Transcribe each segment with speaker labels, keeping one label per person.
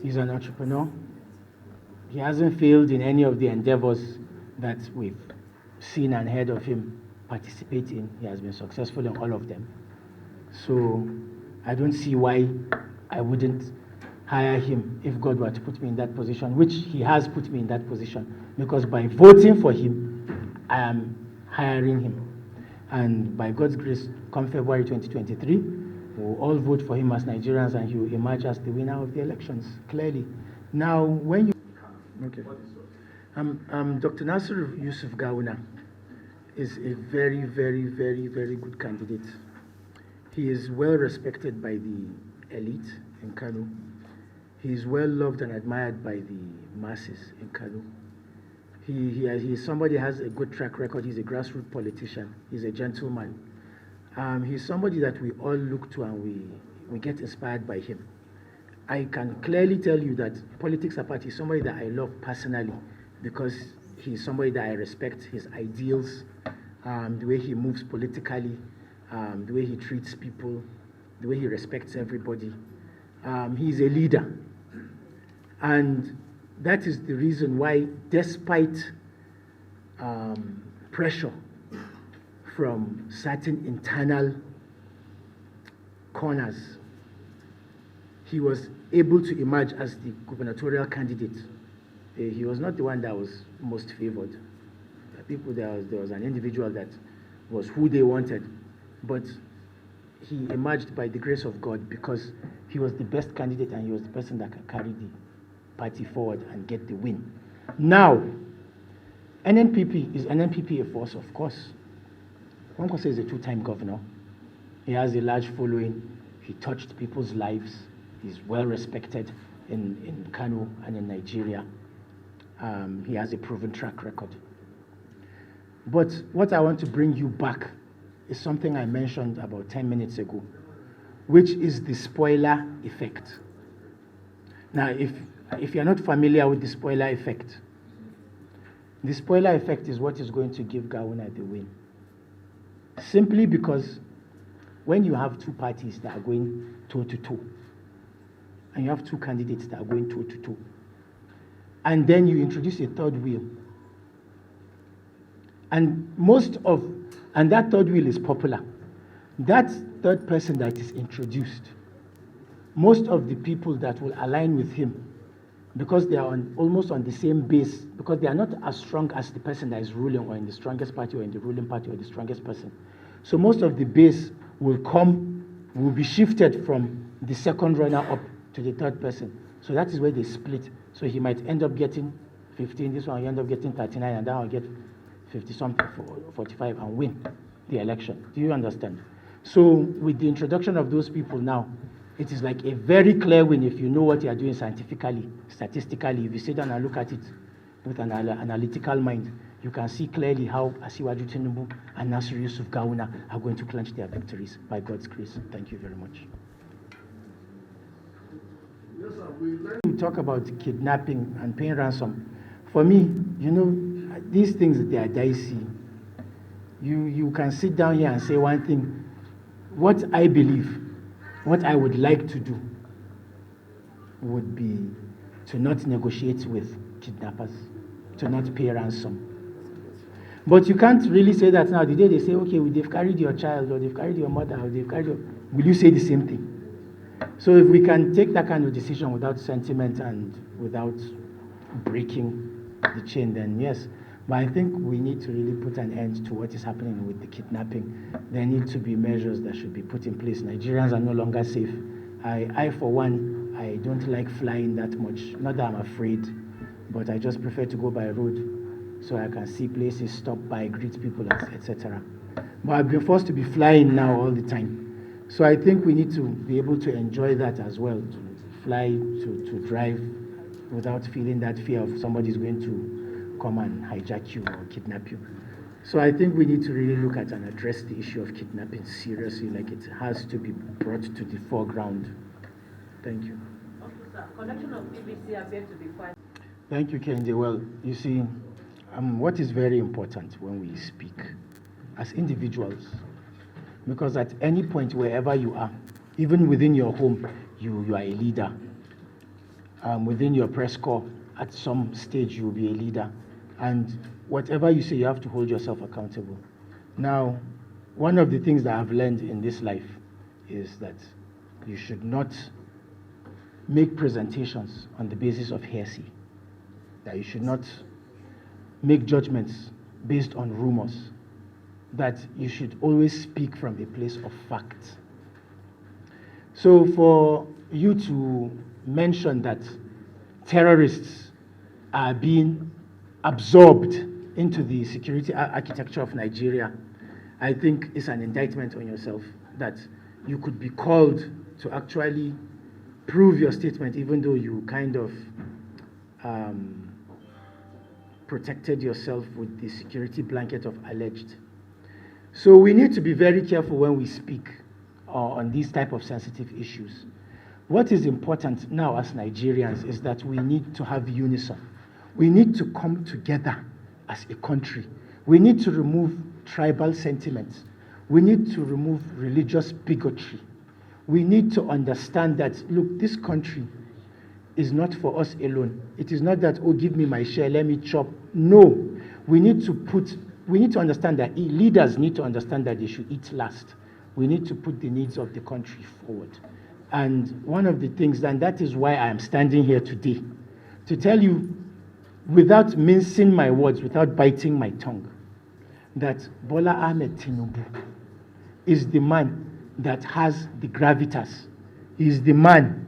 Speaker 1: He's an entrepreneur. He hasn't failed in any of the endeavors that we've seen and heard of him participate in. He has been successful in all of them. So I don't see why I wouldn't hire him if God were to put me in that position, which he has put me in that position, because by voting for him, I am hiring him. And by God's grace, come February 2023, we'll all vote for him as Nigerians, and he will emerge as the winner of the elections, clearly. Now, when you... Okay. Dr. Nasir Yusuf Gawuna is a very, very, very, very good candidate. He is well respected by the elite in Kano. He is well loved and admired by the masses in Kano. He is somebody who has a good track record. He's a grassroots politician. He's a gentleman. He's somebody that we all look to and we get inspired by him. I can clearly tell you that politics apart, he's somebody that I love personally because he's somebody that I respect, his ideals, the way he moves politically, the way he treats people, the way he respects everybody. He's a leader. And that is the reason why, despite pressure from certain internal corners, he was able to emerge as the gubernatorial candidate. He was not the one that was most favored. There was an individual that was who they wanted, but he emerged by the grace of God because he was the best candidate and he was the person that could carry the party forward and get the win. Now, is NNPP a force? Of course. Kwankwaso is a two-time governor. He has a large following. He touched people's lives. He's well respected in Kano and in Nigeria. He has a proven track record. But what I want to bring you back is something I mentioned about 10 minutes ago, which is the spoiler effect. Now, if you're not familiar with the spoiler effect is what is going to give Gawuna the win. Simply because when you have two parties that are going toe-to-toe, and you have two candidates that are going toe-to-toe, and then you introduce a third wheel, and that third wheel is popular. That third person that is introduced, most of the people that will align with him, because they are almost on the same base, because they are not as strong as the person that is ruling or in the strongest party or in the ruling party or the strongest person. So most of the base will be shifted from the second runner up to the third person. So that is where they split. So he might end up getting 15, this one will end up getting 39, and that will get 50-something, 45, and win the election. Do you understand? So with the introduction of those people now, it is like a very clear win if you know what you are doing scientifically, statistically. If you sit down and look at it with an analytical mind, you can see clearly how Asiwaju Tinubu and Nasir Yusuf Gawuna are going to clinch their victories by God's grace. Thank you very much.
Speaker 2: Yes, sir.
Speaker 1: We talk about kidnapping and paying ransom. For me, these things, they are dicey. You can sit down here and say one thing. What I believe, what I would like to do would be to not negotiate with kidnappers, to not pay ransom. But you can't really say that now. The day they say, okay, they've carried your child, or they've carried your mother, or they've carried will you say the same thing? So if we can take that kind of decision without sentiment and without breaking the chain, then yes. But I think we need to really put an end to what is happening with the kidnapping. There need to be measures that should be put in place. Nigerians are no longer safe. I for one, I don't like flying that much. Not that I'm afraid, but I just prefer to go by road so I can see places, stop by, greet people, etc. But I've been forced to be flying now all the time. So I think we need to be able to enjoy that as well, to fly, to drive without feeling that fear of somebody's going to come and hijack you or kidnap you. So I think we need to really look at and address the issue of kidnapping seriously, like it has to be brought to the foreground. Thank you.
Speaker 3: Okay, sir. Connection of BBC appears to be quite...
Speaker 1: Thank you, Kendi. Well, you see, what is very important when we speak as individuals, because at any point, wherever you are, even within your home, you are a leader. within your press corps, at some stage you will be a leader. And whatever you say, you have to hold yourself accountable. Now, one of the things that I've learned in this life is that you should not make presentations on the basis of hearsay, that you should not make judgments based on rumors, that you should always speak from a place of fact. So for you to mention that terrorists are being absorbed into the security architecture of Nigeria, I think is an indictment on yourself, that you could be called to actually prove your statement even though you kind of protected yourself with the security blanket of alleged. So we need to be very careful when we speak on these type of sensitive issues. What is important now as Nigerians is that we need to have unison. We need to come together as a country. We need to remove tribal sentiments. We need to remove religious bigotry. We need to understand that, look, this country is not for us alone. It is not that, oh, give me my share, let me chop. No, we need to understand that leaders need to understand that they should eat last. We need to put the needs of the country forward. And one of the things, and that is why I am standing here today, to tell you, without mincing my words, without biting my tongue, that Bola Ahmed Tinubu is the man that has the gravitas. He is the man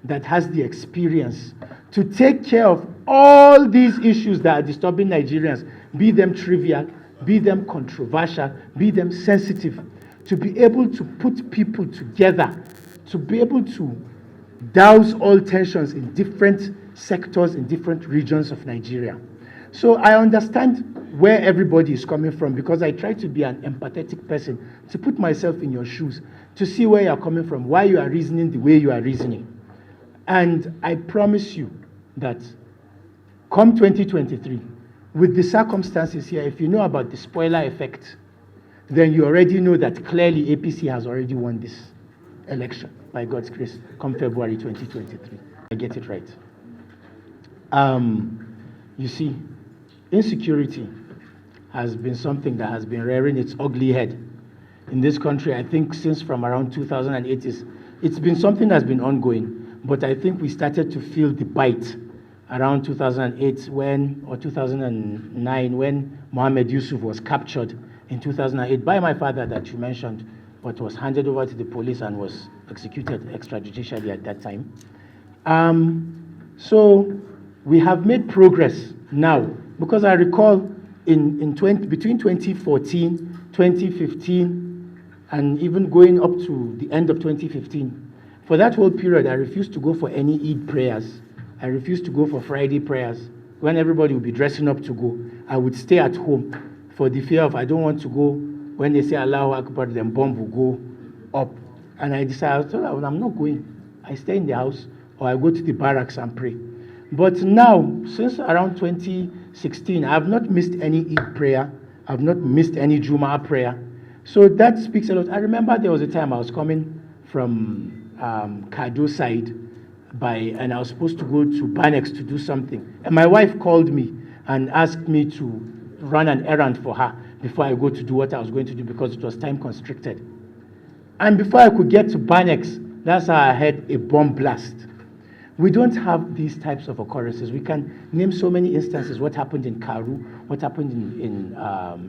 Speaker 1: that has the experience to take care of all these issues that are disturbing Nigerians, be them trivial, be them controversial, be them sensitive, to be able to put people together, to be able to douse all tensions in different sectors, in different regions of Nigeria. So I understand where everybody is coming from, because I try to be an empathetic person, to put myself in your shoes, to see where you are coming from, why you are reasoning the way you are reasoning. And I promise you that come 2023, with the circumstances here, if you know about the spoiler effect, then you already know that clearly APC has already won this election, by God's grace, come February 2023. I get it right. You see, insecurity has been something that has been rearing its ugly head in this country. I think since from around 2008, it's been something that's been ongoing, but I think we started to feel the bite around 2008 or 2009 when Mohammed Yusuf was captured in 2008 by my father that you mentioned, but was handed over to the police and was executed extrajudicially at that time. So we have made progress now, because I recall between 2014, 2015, and even going up to the end of 2015, for that whole period, I refused to go for any Eid prayers. I refused to go for Friday prayers. When everybody would be dressing up to go, I would stay at home for the fear of I don't want to go. When they say Allahu Akbar, then bomb will go up. And I decided, I'm not going. I stay in the house, or I go to the barracks and pray. But now, since around 2016, I have not missed any Eid prayer. I have not missed any Jumu'ah prayer. So that speaks a lot. I remember there was a time I was coming from Kado side, and I was supposed to go to Banex to do something. And my wife called me and asked me to run an errand for her before I go to do what I was going to do, because it was time constricted. And before I could get to Banex, that's how I had a bomb blast. We don't have these types of occurrences. We can name so many instances. What happened in Karu, what happened in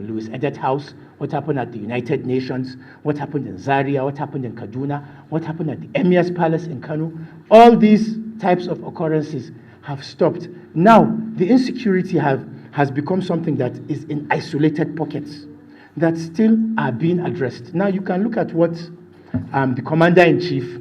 Speaker 1: Louis Edet House, what happened at the United Nations, what happened in Zaria, what happened in Kaduna, what happened at the Emir's Palace in Kano. All these types of occurrences have stopped. Now, the insecurity has become something that is in isolated pockets that still are being addressed. Now, you can look at what the Commander-in-Chief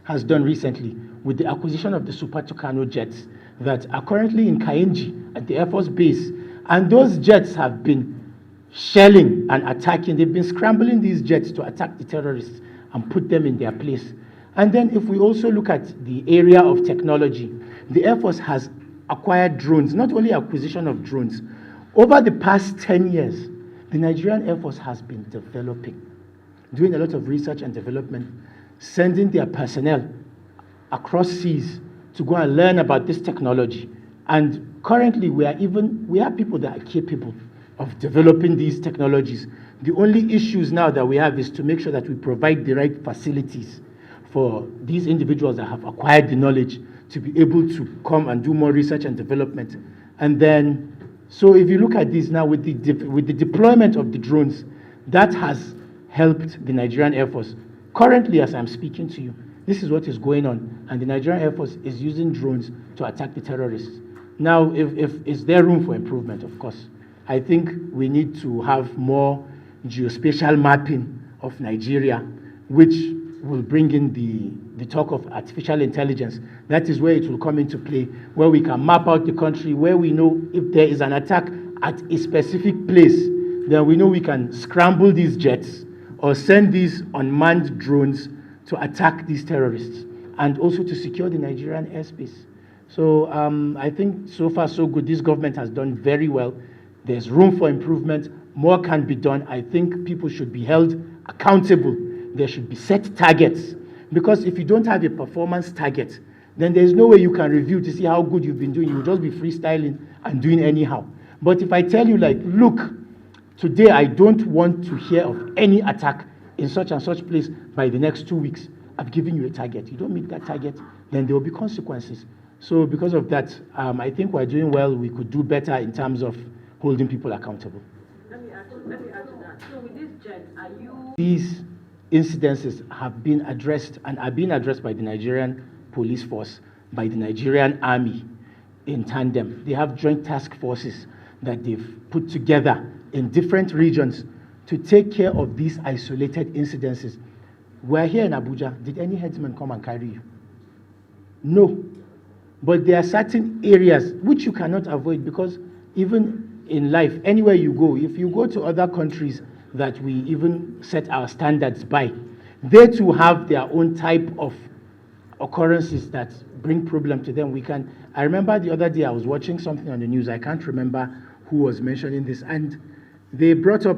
Speaker 1: has done recently with the acquisition of the Super Tucano jets that are currently in Kainji at the Air Force Base. And those jets have been shelling and attacking. They've been scrambling these jets to attack the terrorists and put them in their place. And then if we also look at the area of technology, the Air Force has acquired drones, not only acquisition of drones. Over the past 10 years, the Nigerian Air Force has been developing, doing a lot of research and development, sending their personnel across seas to go and learn about this technology. And currently, we have people that are capable of developing these technologies. The only issues now that we have is to make sure that we provide the right facilities for these individuals that have acquired the knowledge to be able to come and do more research and development. And then, so if you look at this now with the deployment of the drones, that has helped the Nigerian Air Force. Currently, as I'm speaking to you, this is what is going on, and the Nigerian Air Force is using drones to attack the terrorists. Now, if is there room for improvement? Of course. I think we need to have more geospatial mapping of Nigeria, which will bring in the talk of artificial intelligence. That is where it will come into play, where we can map out the country, where we know if there is an attack at a specific place, then we know we can scramble these jets or send these unmanned drones to attack these terrorists and also to secure the Nigerian airspace. So I think so far so good. This government has done very well. There's room for improvement. More can be done. I think people should be held accountable. There should be set targets, because if you don't have a performance target, then there's no way you can review to see how good you've been doing. You'll just be freestyling and doing anyhow. But if I tell you, like, look, today I don't want to hear of any attack in such and such place by the next 2 weeks, I've given you a target. You don't meet that target, then there will be consequences. So because of that, I think we're doing well. We could do better in terms of holding people accountable.
Speaker 3: Let me add to that. So with this jet, are you...
Speaker 1: These incidences have been addressed and are being addressed by the Nigerian police force, by the Nigerian army in tandem. They have joint task forces that they've put together in different regions to take care of these isolated incidences. We're here in Abuja. Did any headsman come and carry you? No. But there are certain areas which you cannot avoid, because even in life, anywhere you go, if you go to other countries that we even set our standards by, they too have their own type of occurrences that bring problem to them. I remember the other day I was watching something on the news. I can't remember who was mentioning this, and they brought up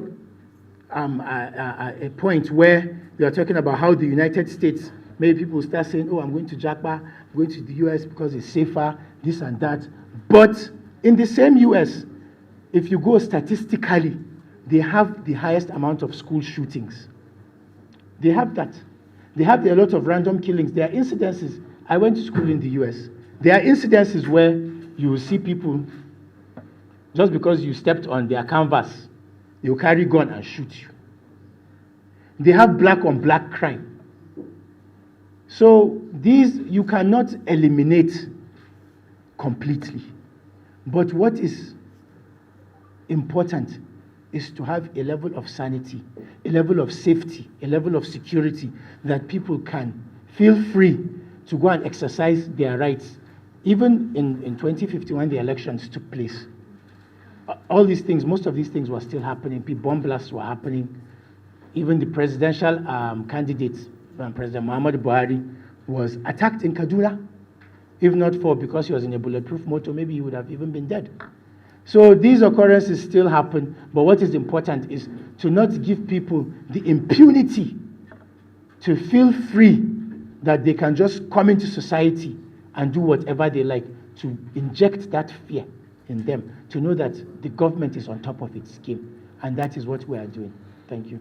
Speaker 1: a point where they are talking about how the United States, maybe people start saying, oh, I'm going to Jakarta, I'm going to the US because it's safer, this and that. But in the same US, if you go statistically, they have the highest amount of school shootings. They have that. They have a lot of random killings. There are incidences. I went to school in the US. There are incidences where you will see people, just because you stepped on their canvas, they'll carry gun and shoot you. They have black on black crime. So these you cannot eliminate completely. But what is important is to have a level of sanity, a level of safety, a level of security that people can feel free to go and exercise their rights. Even in 2015, when the elections took place, all these things, most of these things were still happening. Bomb blasts were happening. Even the presidential candidate, President Muhammadu Buhari, was attacked in Kaduna. If not for because he was in a bulletproof motor, maybe he would have even been dead. So these occurrences still happen, but what is important is to not give people the impunity to feel free that they can just come into society and do whatever they like, to inject that fear in them, to know that the government is on top of its game. And that is what we are doing. Thank you.